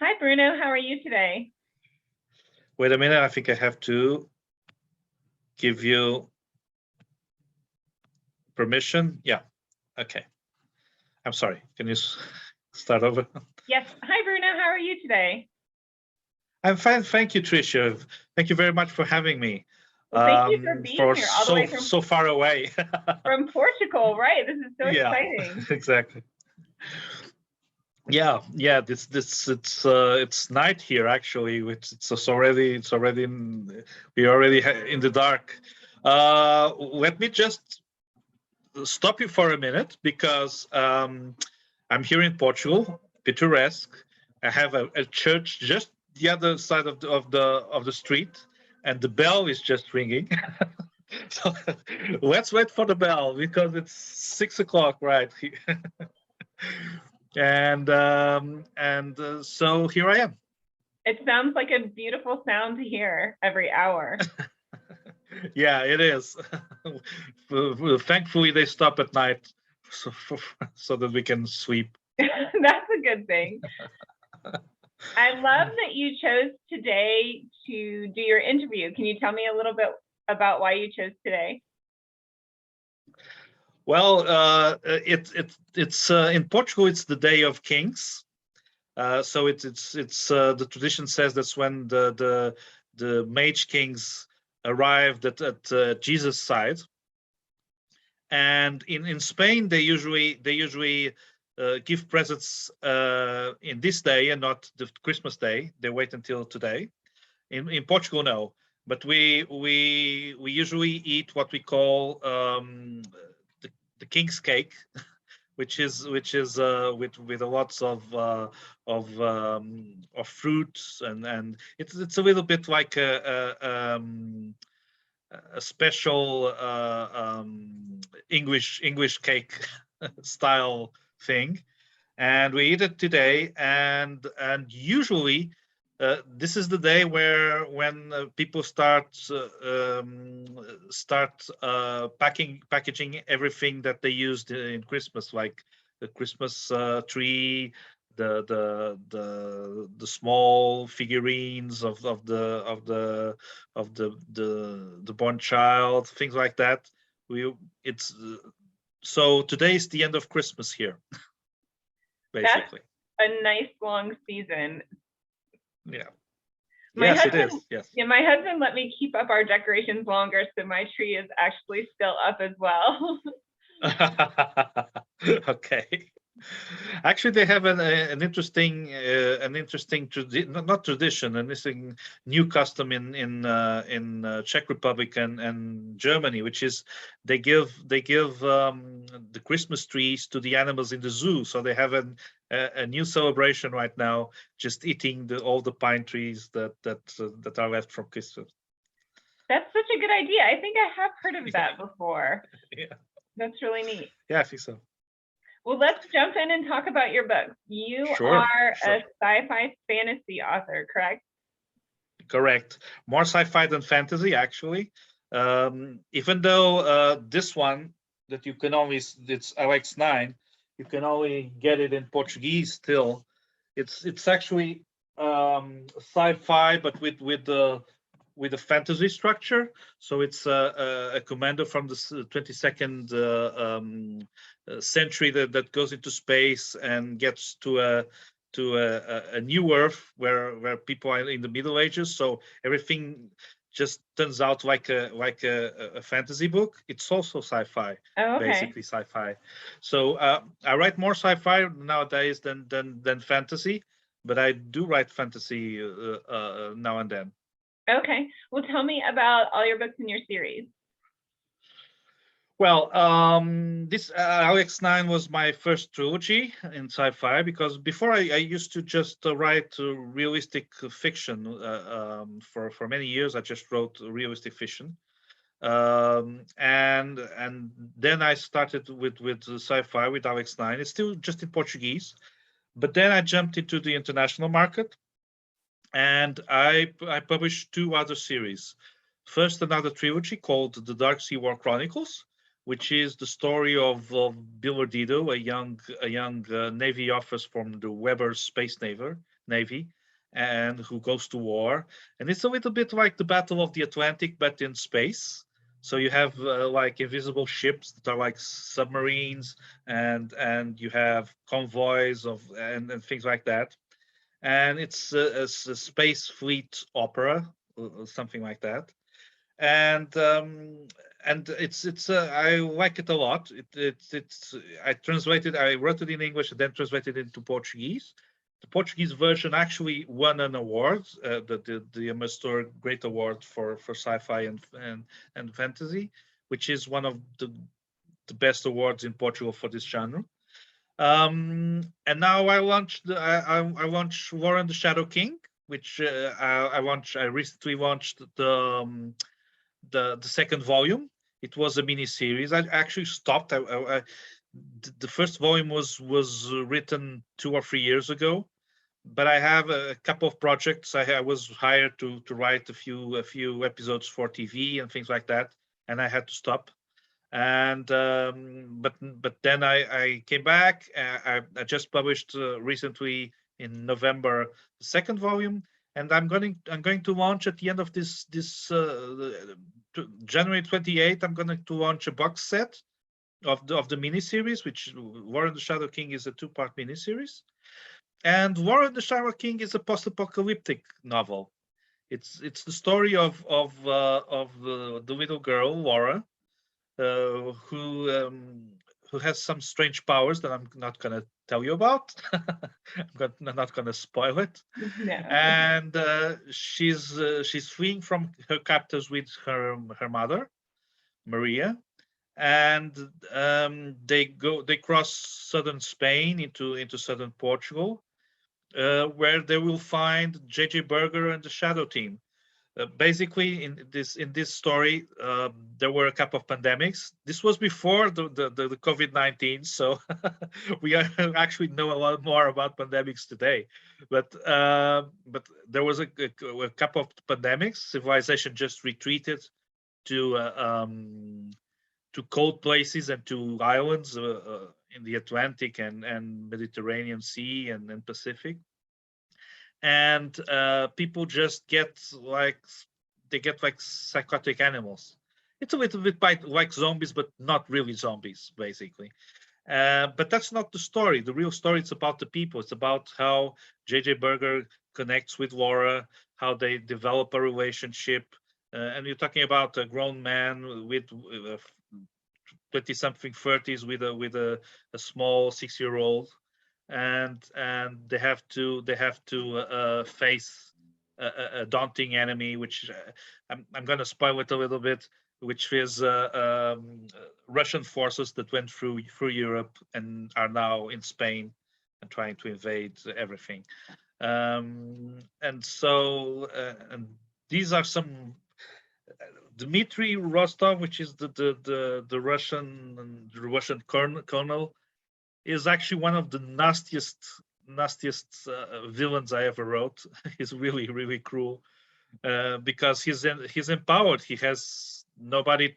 Hi, Bruno. How are you today? Wait a minute, I think I have to give you permission. Yeah, okay. I'm sorry. Can you start over? Yes. Hi, Bruno. How are you today? I'm fine. Thank you, Tricia. Thank you very much for having me. Well, thank you for being here all the way from So far away. from Portugal, right? This is so exciting. Exactly. Yeah. It's night here actually. It's already we're already in the dark. Let me just stop you for a minute because I'm here in Portugal, picturesque. I have a church just the other side of the street, and the bell is just ringing. So let's wait for the bell because it's 6 o'clock, right? So here I am. It sounds like a beautiful sound to hear every hour. Yeah, it is. Thankfully, they stop at night so that we can sleep. That's a good thing. I love that you chose today to do your interview. Can you tell me a little bit about why you chose today? Well, it's in Portugal. It's the Day of Kings. So it's the tradition says that's when the mage kings arrived at Jesus' side, and in Spain they usually give presents in this day and not the Christmas day. They wait until today. In Portugal, no, but we usually eat what we call the king's cake, which is with a lots of fruits, and it's a little bit like a special English cake style thing, and we eat it today. And usually this is the day when people start packaging everything that they used in Christmas, like the Christmas tree, the small figurines of the born child, things like that. So today is the end of Christmas here, basically. That's a nice long season. Yeah. It is. Yes. Yeah, my husband let me keep up our decorations longer, so my tree is actually still up as well. Okay. Actually, they have an interesting not tradition, an interesting new custom in Czech Republic and Germany, which is they give the Christmas trees to the animals in the zoo. So they have a new celebration right now, just eating all the pine trees that are left from Christmas. That's such a good idea. I think I have heard of that before. Yeah. That's really neat. Yeah, I think so. Well, let's jump in and talk about your book. You are a sci-fi fantasy author, correct? Correct. More sci-fi than fantasy, actually. Even though this one that you can only, it's LX9, you can only get it in Portuguese still. It's actually sci-fi, but with a fantasy structure. So it's a commander from the 22nd century that goes into space and gets to a new Earth where people are in the Middle Ages. So everything just turns out like a fantasy book. It's also sci-fi, basically sci-fi. So I write more sci-fi nowadays than fantasy, but I do write fantasy now and then. Okay. Well, tell me about all your books in your series. Well, this LX9 was my first trilogy in sci-fi, because before I used to just write realistic fiction. For many years, I just wrote realistic fiction, and then I started with sci-fi with LX9. It's still just in Portuguese, but then I jumped into the international market, and I published two other series. First, another trilogy called the Dark Sea War Chronicles, which is the story of Bill Ardito, a young Navy officer from the Weber Space navy, and who goes to war. And it's a little bit like the Battle of the Atlantic, but in space. So you have like invisible ships that are like submarines, and you have convoys of and things like that. And it's a space fleet opera, something like that. And it's I like it a lot. It's I wrote it in English and then translated it into Portuguese. The Portuguese version actually won an award, the Amastor Great Award for sci-fi and fantasy, which is one of the best awards in Portugal for this genre. And now I launched War and the Shadow King, which I recently launched the second volume. It was a mini series. I actually stopped. The first volume was written 2 or 3 years ago, but I have a couple of projects. I was hired to write a few episodes for TV and things like that, and I had to stop. And but then I came back. I just published recently in November the second volume, and I'm going to launch at the end of this January 28th. I'm going to launch a box set of the miniseries, which War and the Shadow King is a 2-part miniseries. And War and the Shadow King is a post-apocalyptic novel. It's the story of the little girl Laura, who has some strange powers that I'm not going to tell you about. I'm not going to spoil it. No. And she's fleeing from her captors with her mother, Maria, and they cross southern Spain into southern Portugal, where they will find J.J. Berger and the Shadow Team. Basically, in this story, there were a couple of pandemics. This was before the COVID-19, so we actually know a lot more about pandemics today. But there was a couple of pandemics. Civilization just retreated to cold places and to islands in the Atlantic and Mediterranean Sea and Pacific. And people just get like psychotic animals. It's a little bit like zombies, but not really zombies, basically. But that's not the story. The real story is about the people. It's about how J.J. Berger connects with Laura, how they develop a relationship. And you're talking about a grown man with 20-something 30s with a small 6-year-old. And they have to face a daunting enemy, which I'm going to spoil it a little bit, which is Russian forces that went through Europe and are now in Spain and trying to invade everything. And so and these are some. Dmitry Rostov, which is the Russian colonel, is actually one of the nastiest villains I ever wrote. He's really cruel because he's empowered. He has nobody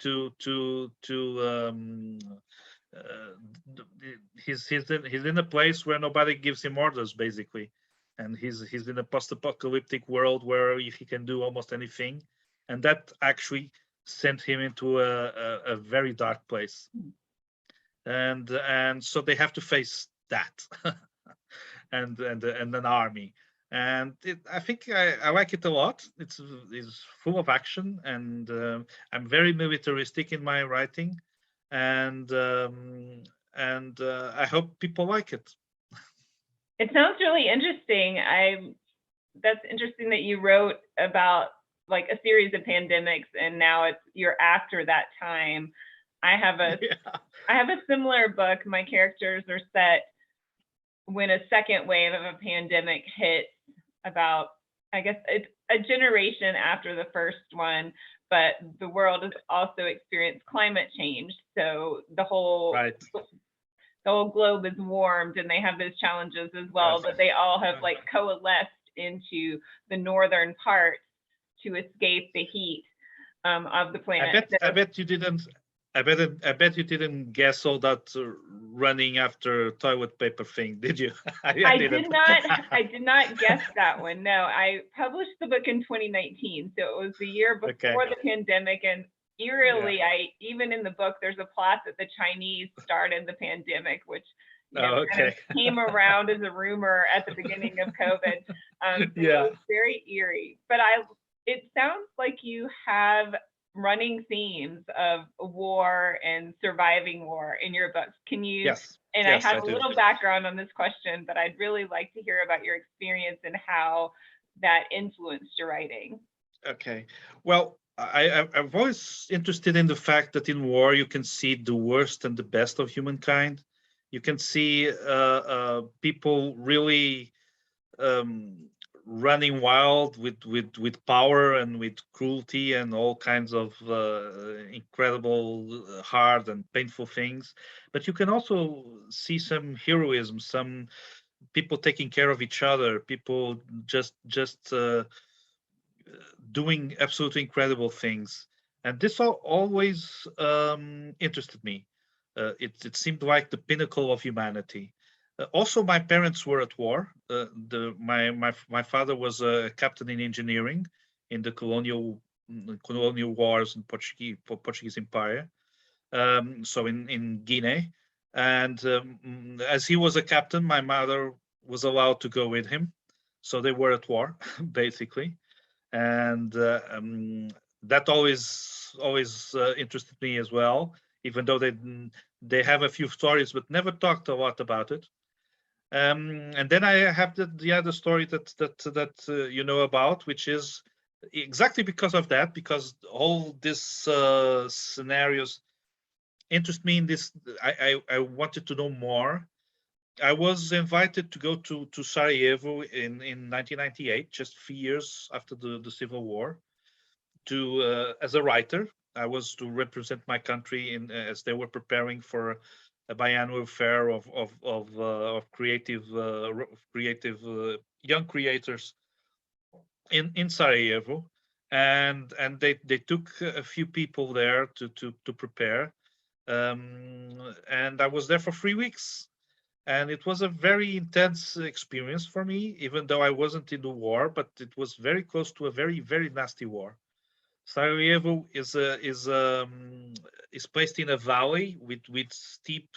he's in a place where nobody gives him orders, basically, and he's in a post-apocalyptic world where he can do almost anything, and that actually sent him into a very dark place. And so they have to face that and an army, and I think I like it a lot. It's full of action, and I'm very militaristic in my writing, and I hope people like it. It sounds really interesting. That's interesting that you wrote about like a series of pandemics, and now you're after that time. I have a similar book. My characters are set when a second wave of a pandemic hits, about, I guess, a generation after the first one, but the world has also experienced climate change. So the whole globe is warmed, and they have those challenges as well, but they all have like coalesced into the northern part to escape the heat of the planet. I bet you didn't I bet you didn't guess all that running after toilet paper thing, did you? I did not guess that one. No, I published the book in 2019, so it was the year before the pandemic, and eerily, even in the book, there's a plot that the Chinese started the pandemic, which kind of came around as a rumor at the beginning of COVID. So it was very eerie. But it sounds like you have running themes of war and surviving war in your books. Can you? Yes. And I have a little background on this question, but I'd really like to hear about your experience and how that influenced your writing. Okay. Well, I'm always interested in the fact that in war you can see the worst and the best of humankind. You can see people really running wild with power and with cruelty and all kinds of incredible, hard and painful things. But you can also see some heroism, some people taking care of each other, people just doing absolutely incredible things. And this always interested me. It seemed like the pinnacle of humanity. Also, my parents were at war. My father was a captain in engineering in the colonial wars in Portuguese Empire. So in Guinea, and as he was a captain, my mother was allowed to go with him. So they were at war, basically, and that always interested me as well. Even though they have a few stories, but never talked a lot about it. And then I have the other story that you know about, which is exactly because of that, because all these scenarios interest me in this. I wanted to know more. I was invited to go to Sarajevo in 1998, just 3 years after the Civil War, to as a writer. I was to represent my country as they were preparing for a biannual fair of creative young creators in Sarajevo, and they took a few people there to prepare, and I was there for 3 weeks, and it was a very intense experience for me, even though I wasn't in the war, but it was very close to a very, very nasty war. Sarajevo is placed in a valley with steep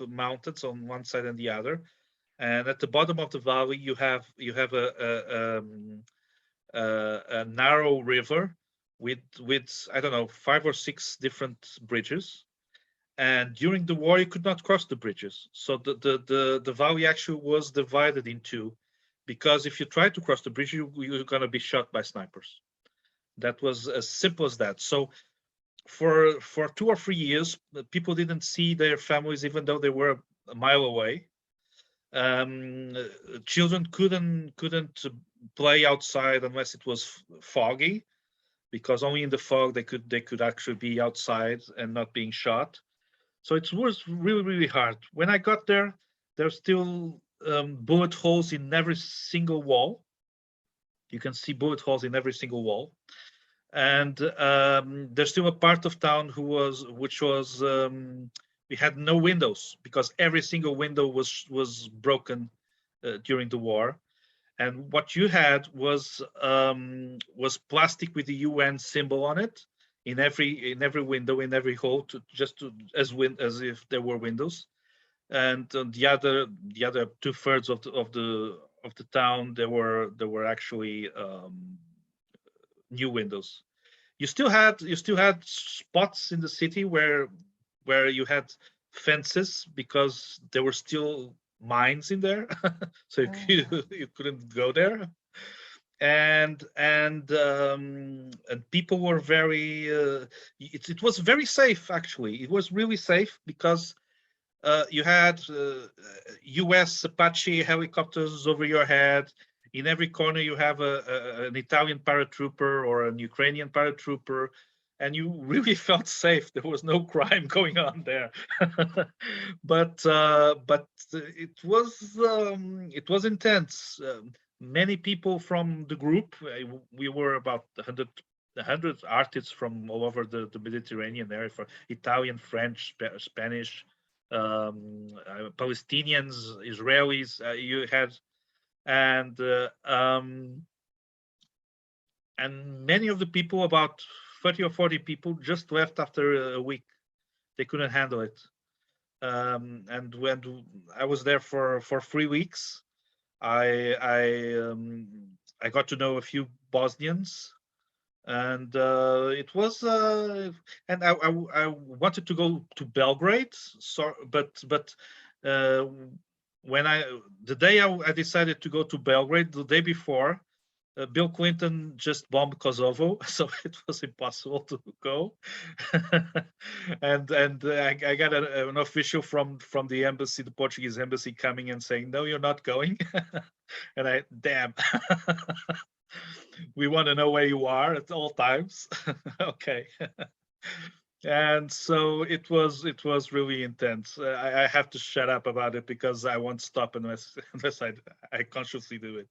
mountains on one side and the other, and at the bottom of the valley you have a narrow river with I don't know 5 or 6 different bridges, and during the war you could not cross the bridges, so the valley actually was divided in two, because if you try to cross the bridge you're going to be shot by snipers. That was as simple as that. So for 2 or 3 years, people didn't see their families, even though they were a mile away. Children couldn't play outside unless it was foggy, because only in the fog they could actually be outside and not being shot. So it was really, really hard. When I got there, there's still bullet holes in every single wall. You can see bullet holes in every single wall. And there's still a part of town which was we had no windows, because every single window was broken during the war, and what you had was plastic with the UN symbol on it in every window, in every hole, as if there were windows. And on the other 2/3 of the town there were actually new windows. You still had spots in the city where you had fences, because there were still mines in there, so you couldn't go there. And people were very. It was very safe, actually. It was really safe, because you had U.S. Apache helicopters over your head. In every corner, you have an Italian paratrooper or an Ukrainian paratrooper, and you really felt safe. There was no crime going on there. But it was intense. Many people from the group, we were about 100 hundreds artists from all over the Mediterranean area, for Italian, French, Spanish, Palestinians, Israelis. You had, and many of the people, about 30 or 40 people, just left after a week. They couldn't handle it. And when I was there for 3 weeks, I got to know a few Bosnians, and it was and I wanted to go to Belgrade, so but when the day I decided to go to Belgrade, the day before, Bill Clinton just bombed Kosovo, so it was impossible to go. and I got an official from the embassy, the Portuguese embassy, coming and saying, "No, you're not going." And damn. We want to know where you are at all times. Okay. And so it was really intense. I have to shut up about it because I won't stop unless I consciously do it.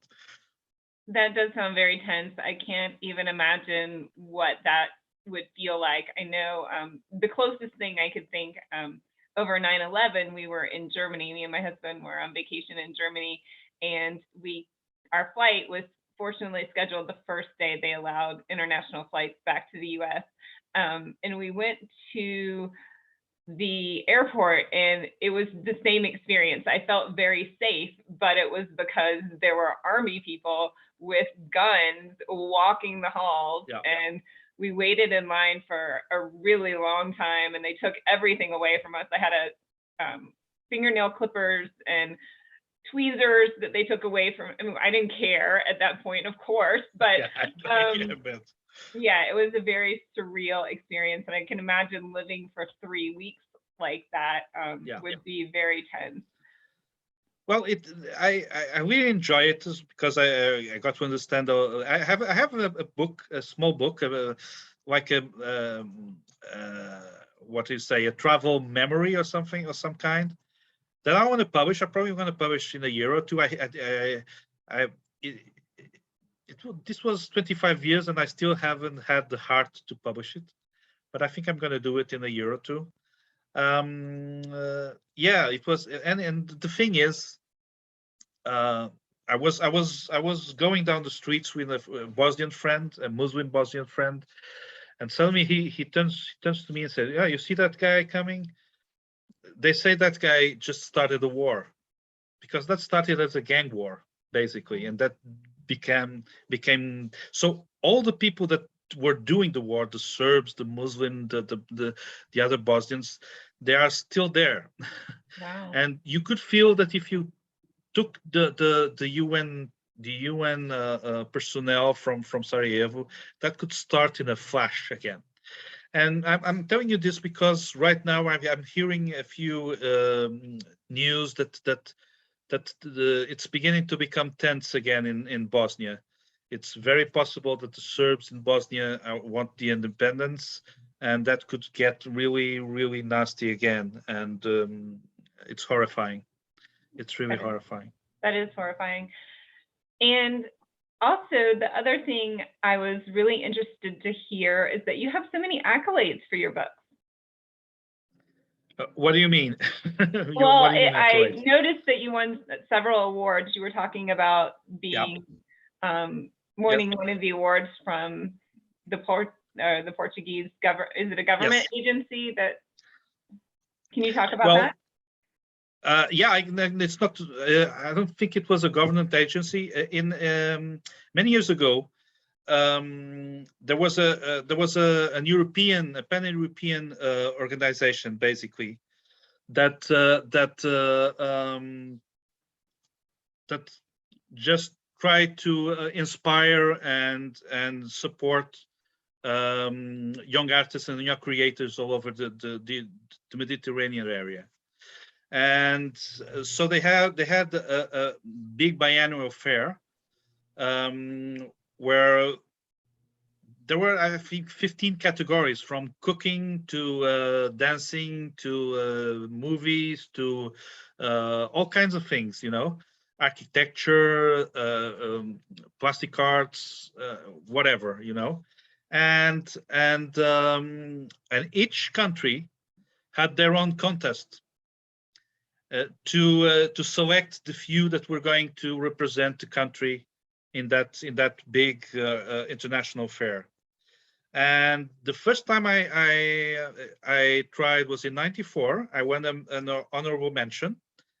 That does sound very tense. I can't even imagine what that would feel like. I know the closest thing I could think, over 9/11, we were in Germany. Me and my husband were on vacation in Germany, and our flight was fortunately scheduled the first day they allowed international flights back to the US. And we went to the airport, and it was the same experience. I felt very safe, but it was because there were army people with guns walking the halls. Yeah. And we waited in line for a really long time, and they took everything away from us. I had a fingernail clippers and tweezers that they took away from. I mean, I didn't care at that point, of course, but yeah, it was a very surreal experience, and I can imagine living for 3 weeks like that would be very tense. Well, I really enjoy it because I got to understand. I have a book, a small book, like a what do you say, a travel memory or something, or some kind, that I want to publish. I'm probably going to publish in a year or two. This was 25 years, and I still haven't had the heart to publish it, but I think I'm going to do it in a year or two. Yeah, it was, and the thing is, I was going down the streets with a Bosnian friend, a Muslim Bosnian friend, and suddenly he turns to me and said, "Yeah, you see that guy coming? They say that guy just started a war, because that started as a gang war, basically, and that became so all the people that were doing the war, the Serbs, the Muslim, the other Bosnians, they are still there." Wow. And you could feel that if you took the UN personnel from Sarajevo, that could start in a flash again. And I'm telling you this because right now I'm hearing a few news that it's beginning to become tense again in Bosnia. It's very possible that the Serbs in Bosnia want the independence, and that could get really, really nasty again. And it's horrifying. It's really horrifying. That is horrifying. And also, the other thing I was really interested to hear is that you have so many accolades for your books. What do you mean? Well, I noticed that you won several awards. You were talking about being winning one of the awards from the Portuguese government. Is it a government agency that? Can you talk about that? Yeah, it's not. I don't think it was a government agency. Many years ago, there was an European, a pan-European organization, basically, that just tried to inspire and support young artists and young creators all over the Mediterranean area. And so they had a big biannual fair where there were, I think, 15 categories, from cooking to dancing to movies to all kinds of things, architecture, plastic arts, whatever, and each country had their own contest to select the few that were going to represent the country in that big international fair. And the first time I tried was in '94. I won an honorable mention.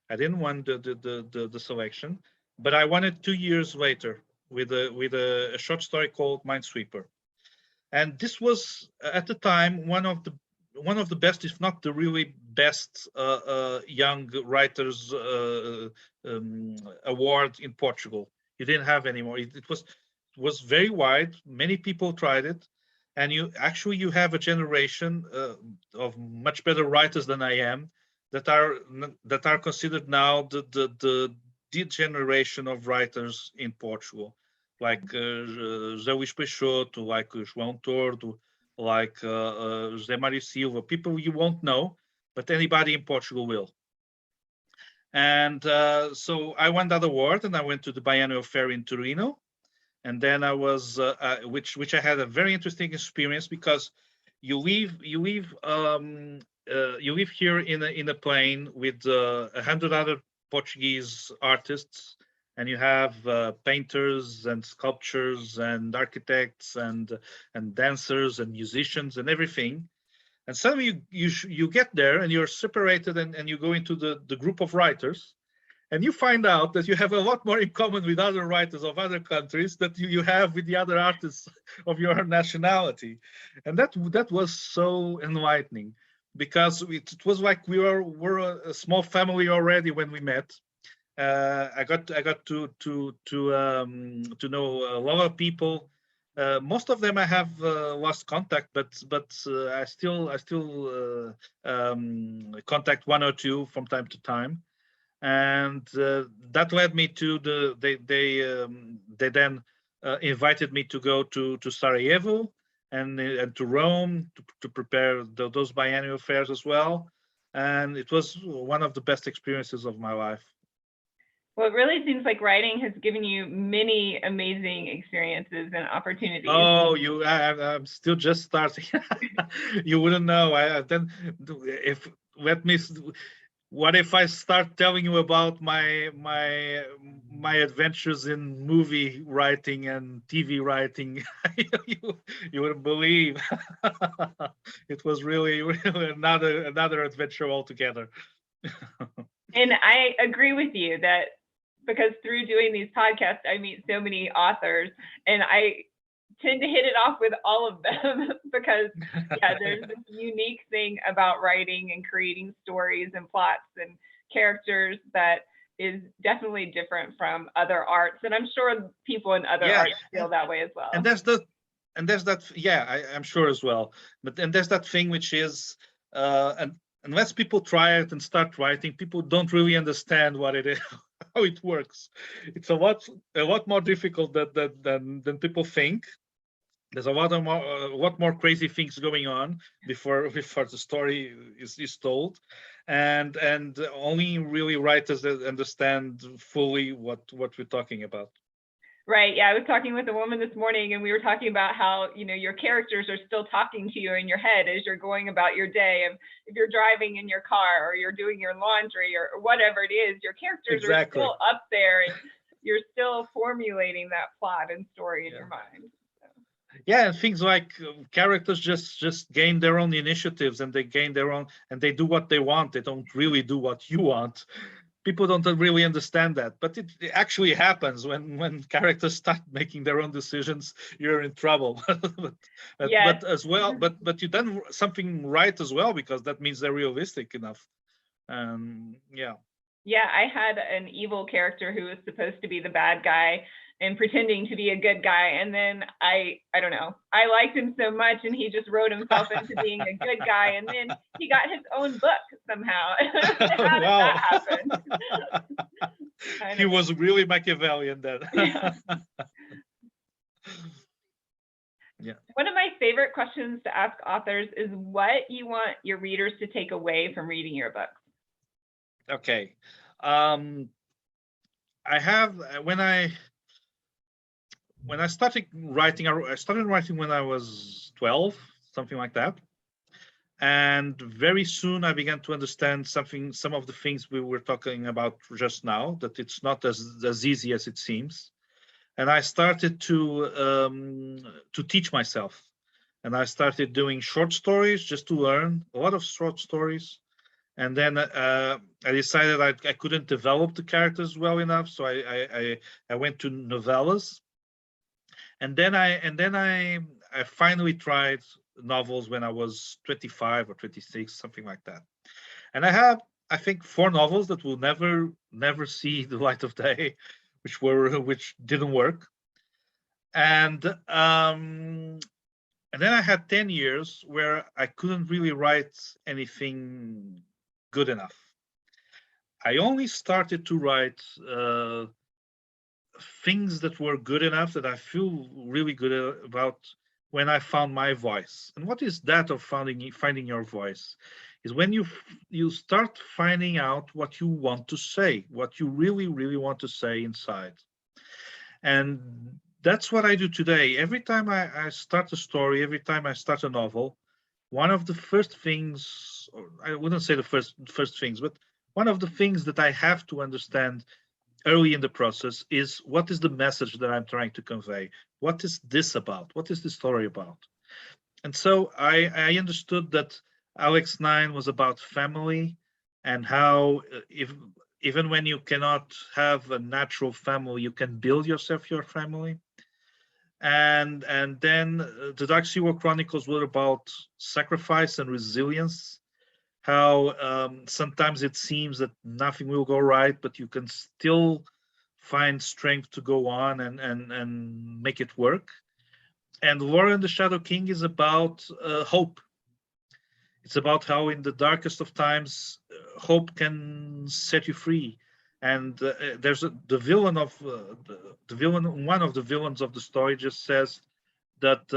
I didn't win the selection, but I won it 2 years later with a short story called Mindsweeper. And this was at the time one of the best, if not the really best, young writers award in Portugal. You didn't have anymore. It was very wide. Many people tried it, and you have a generation of much better writers than I am that are considered now the generation of writers in Portugal, like José Luís Peixoto, like João Tordo, like José Mário Silva, people you won't know, but anybody in Portugal will. And so I won that award, and I went to the biennial fair in Torino, and then I was, which I had a very interesting experience, because you leave here in a plane with 100 other Portuguese artists, and you have painters and sculptors and architects and dancers and musicians and everything. And suddenly you get there and you're separated, and you go into the group of writers, and you find out that you have a lot more in common with other writers of other countries that you have with the other artists of your nationality. And that was so enlightening, because it was like we're a small family already when we met. I got to know a lot of people. Most of them I have lost contact, but I still contact one or two from time to time, and that led me to they then invited me to go to Sarajevo and to Rome to prepare those biennial fairs as well, and it was one of the best experiences of my life. Well, it really seems like writing has given you many amazing experiences and opportunities. Oh, I'm still just starting. You wouldn't know. What if I start telling you about my adventures in movie writing and TV writing? you wouldn't believe. It was really another adventure altogether. And I agree with you that, because through doing these podcasts, I meet so many authors, and I tend to hit it off with all of them because there's this unique thing about writing and creating stories and plots and characters that is definitely different from other arts, and I'm sure people in other arts feel that way as well. And there's that I'm sure as well. But then there's that thing which is and unless people try it and start writing, people don't really understand what it is, how it works. It's a lot more difficult than people think. There's a lot more crazy things going on before the story is told, and only really writers that understand fully what we're talking about. Right. Yeah, I was talking with a woman this morning, and we were talking about how, your characters are still talking to you in your head as you're going about your day. If you're driving in your car, or you're doing your laundry, or whatever it is, your characters are still up there, and you're still formulating that plot and story in your mind. Yeah, and things like characters just gain their own initiatives, and they gain their own, and they do what they want. They don't really do what you want. People don't really understand that, but it actually happens when characters start making their own decisions. You're in trouble. But as well, but you done something right as well, because that means they're realistic enough. Yeah, I had an evil character who was supposed to be the bad guy and pretending to be a good guy, and then I don't know, I liked him so much, and he just wrote himself into being a good guy, and then he got his own book somehow. How did that happen? He was really Machiavellian then. Yeah. One of my favorite questions to ask authors is what you want your readers to take away from reading your books. Okay. I have, when I started writing, I started writing when I was 12, something like that. And very soon I began to understand some of the things we were talking about just now, that it's not as easy as it seems. And I started to teach myself. And I started doing short stories just to learn, a lot of short stories. And then I decided I couldn't develop the characters well enough, so I went to novellas. And then I finally tried novels when I was 25 or 26, something like that. And I have, I think, 4 novels that will never see the light of day, which didn't work. And then I had 10 years where I couldn't really write anything good enough. I only started to write things that were good enough, that I feel really good about, when I found my voice. And what is that of finding your voice? Is when you start finding out what you want to say, what you really want to say inside. And that's what I do today. Every time I start a story, every time I start a novel, one of the first things, or I wouldn't say the first things, but one of the things that I have to understand early in the process is, what is the message that I'm trying to convey? What is this about? What is the story about? And so I understood that Alex 9 was about family, and how even when you cannot have a natural family, you can build yourself your family. And then the Dark Sea War Chronicles were about sacrifice and resilience, how sometimes it seems that nothing will go right, but you can still find strength to go on and make it work. And Laura and the Shadow King is about hope. It's about how in the darkest of times, hope can set you free. And there's the villain of the villain. One of the villains of the story just says that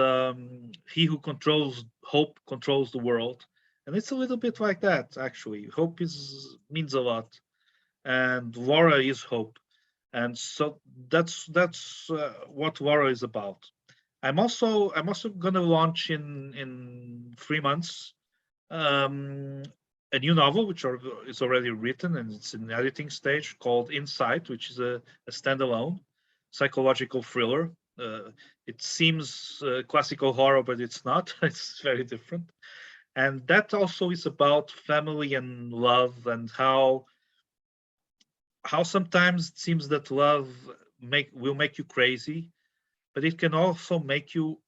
he who controls hope controls the world. And it's a little bit like that, actually. Hope means a lot, and Laura is hope. And so that's what Laura is about. I'm also going to launch in 3 months a new novel, which is already written and it's in the editing stage, called Insight, which is a standalone psychological thriller. It seems classical horror, but it's not. It's very different. And that also is about family and love, and how sometimes it seems that love will make you crazy, but it can also make you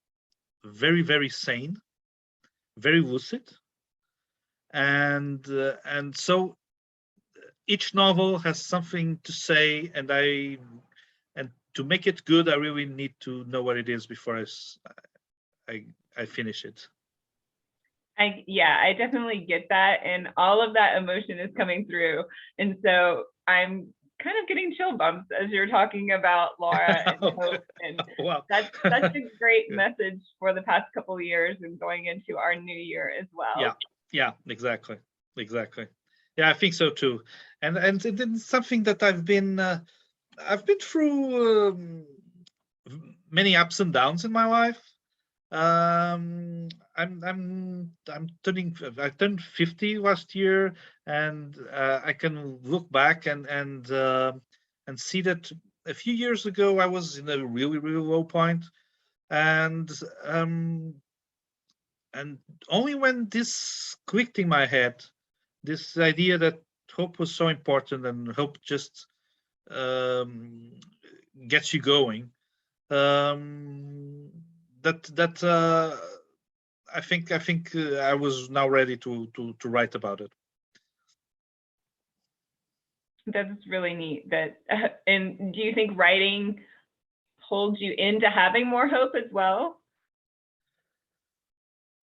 very sane, very lucid. And so each novel has something to say, and to make it good, I really need to know what it is before I finish it. I definitely get that, and all of that emotion is coming through. And so I'm kind of getting chill bumps as you're talking about Laura and hope. And wow. That's such a great message for the past couple of years and going into our new year as well. Yeah, exactly. Yeah, I think so too. And it's something that I've been through many ups and downs in my life. I turned 50 last year, and I can look back and see that a few years ago I was in a really low point, and only when this clicked in my head, this idea that hope was so important, and hope just gets you going. I think I was now ready to write about it. That's really neat. And do you think writing holds you into having more hope as well?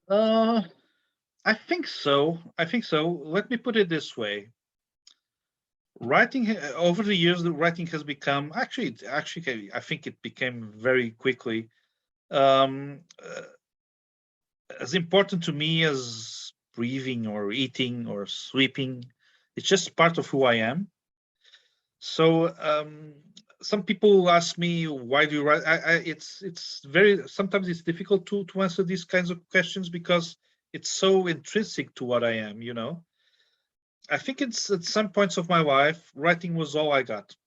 I think so. Let me put it this way. Writing, over the years, the writing has become actually I think it became very quickly as important to me as breathing or eating or sleeping. It's just part of who I am. So some people ask me, why do you write? Sometimes it's difficult to answer these kinds of questions because it's so intrinsic to what I am, you know. I think it's at some points of my life, writing was all I got.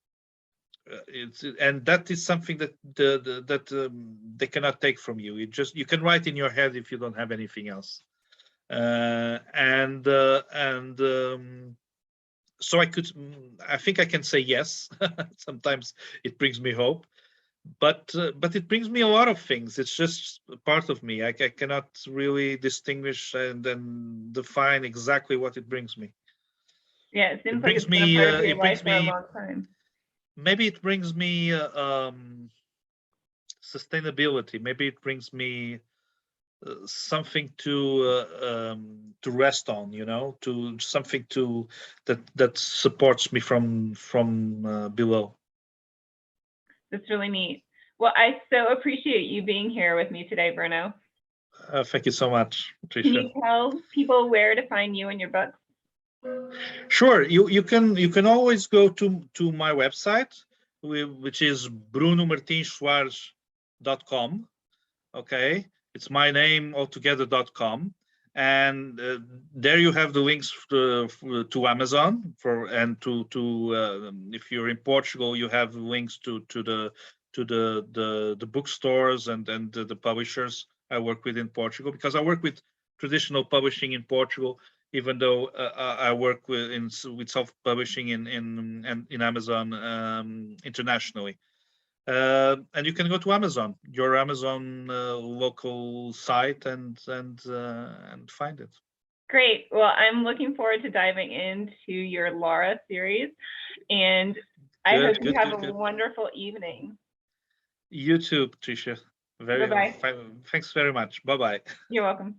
And that is something that they cannot take from you. You can write in your head if you don't have anything else. So I think I can say yes. Sometimes it brings me hope, but it brings me a lot of things. It's just a part of me. I cannot really distinguish and then define exactly what it brings me. Yeah, it seems like it's been a part of your life for a long time. Maybe it brings me sustainability. Maybe it brings me something to rest on, you know, to something that supports me from below. That's really neat. Well, I so appreciate you being here with me today, Bruno. Thank you so much, Tricia. Can you tell people where to find you and your books? Sure, you can always go to my website, which is brunomartinsoares.com. Okay, it's my name altogether.com, and there you have the links to Amazon and to if you're in Portugal, you have links to the bookstores and the publishers I work with in Portugal, because I work with traditional publishing in Portugal, even though I work with self-publishing in Amazon internationally. And you can go to Amazon, your Amazon local site, and find it. Great. Well, I'm looking forward to diving into your Laura series, and I hope you have a wonderful evening. You too, Tricia. Thanks very much. Bye-bye. You're welcome.